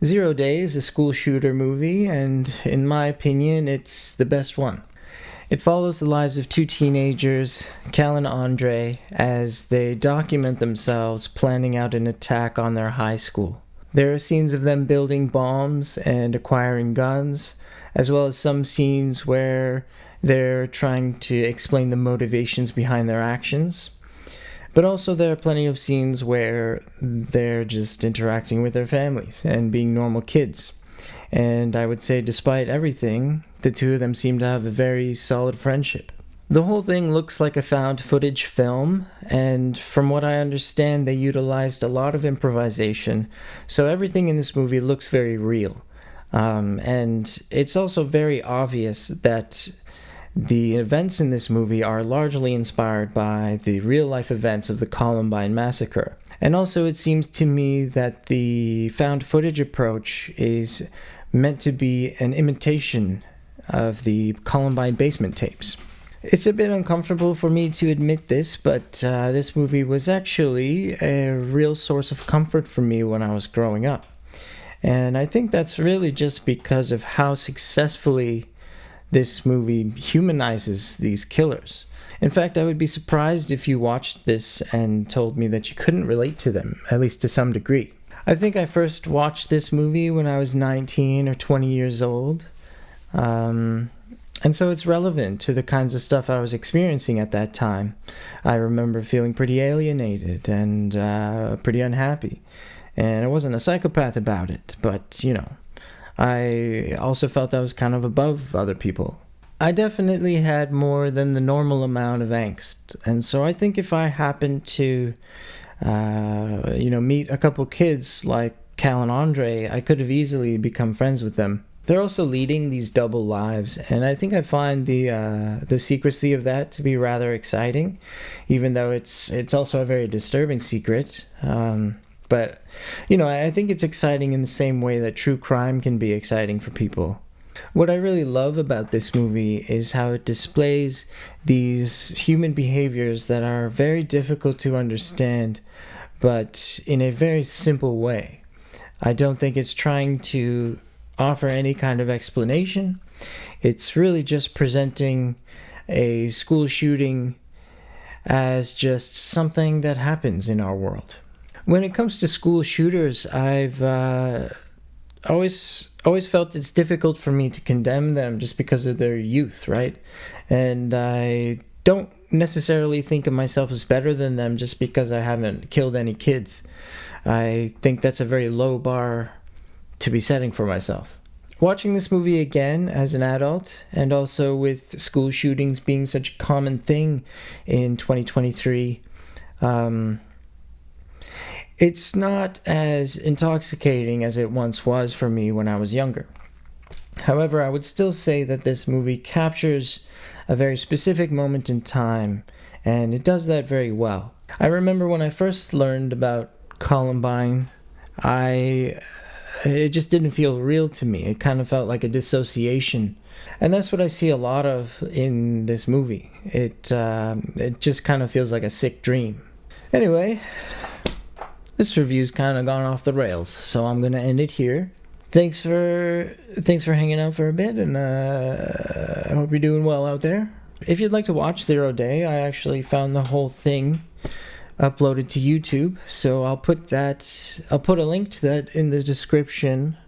Zero Day is a school shooter movie, and in my opinion, it's the best one. It follows the lives of two teenagers, Cal and Andre, as they document themselves planning out an attack on their high school. There are scenes of them building bombs and acquiring guns, as well as some scenes where they're trying to explain the motivations behind their actions. But also there are plenty of scenes where they're just interacting with their families and being normal kids. And I would say despite everything, the two of them seem to have a very solid friendship. The whole thing looks like a found footage film, and from what I understand, they utilized a lot of improvisation, so everything in this movie looks very real. And it's also very obvious that the events in this movie are largely inspired by the real-life events of the Columbine massacre. And also it seems to me that the found footage approach is meant to be an imitation of the Columbine basement tapes. It's a bit uncomfortable for me to admit this, but this movie was actually a real source of comfort for me when I was growing up. And I think that's really just because of how successfully this movie humanizes these killers. In fact, I would be surprised if you watched this and told me that you couldn't relate to them, at least to some degree. I think I first watched this movie when I was 19 or 20 years old. And so it's relevant to the kinds of stuff I was experiencing at that time. I remember feeling pretty alienated and pretty unhappy. And I wasn't a psychopath about it, but, I also felt I was kind of above other people. I definitely had more than the normal amount of angst. And so I think if I happened to, meet a couple kids like Cal and Andre, I could have easily become friends with them. They're also leading these double lives, and I think I find the secrecy of that to be rather exciting, even though it's also a very disturbing secret. But, I think it's exciting in the same way that true crime can be exciting for people. What I really love about this movie is how it displays these human behaviors that are very difficult to understand, but in a very simple way. I don't think it's trying to offer any kind of explanation. It's really just presenting a school shooting as just something that happens in our world. When it comes to school shooters, I've always felt it's difficult for me to condemn them just because of their youth, right? And I don't necessarily think of myself as better than them just because I haven't killed any kids. I think that's a very low bar to be setting for myself. Watching this movie again as an adult, and also with school shootings being such a common thing in 2023, it's not as intoxicating as it once was for me when I was younger. However, I would still say that this movie captures a very specific moment in time, and it does that very well. I remember when I first learned about Columbine, it just didn't feel real to me. It kind of felt like a dissociation. And that's what I see a lot of in this movie. It just kind of feels like a sick dream. Anyway, this review's kind of gone off the rails, so I'm going to end it here. Thanks for hanging out for a bit, and I hope you're doing well out there. If you'd like to watch Zero Day, I actually found the whole thing uploaded to YouTube, so I'll put a link to that in the description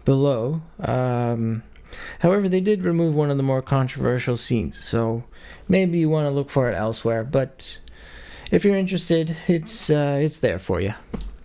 below. However, they did remove one of the more controversial scenes, so maybe you want to look for it elsewhere, but if you're interested, it's there for you.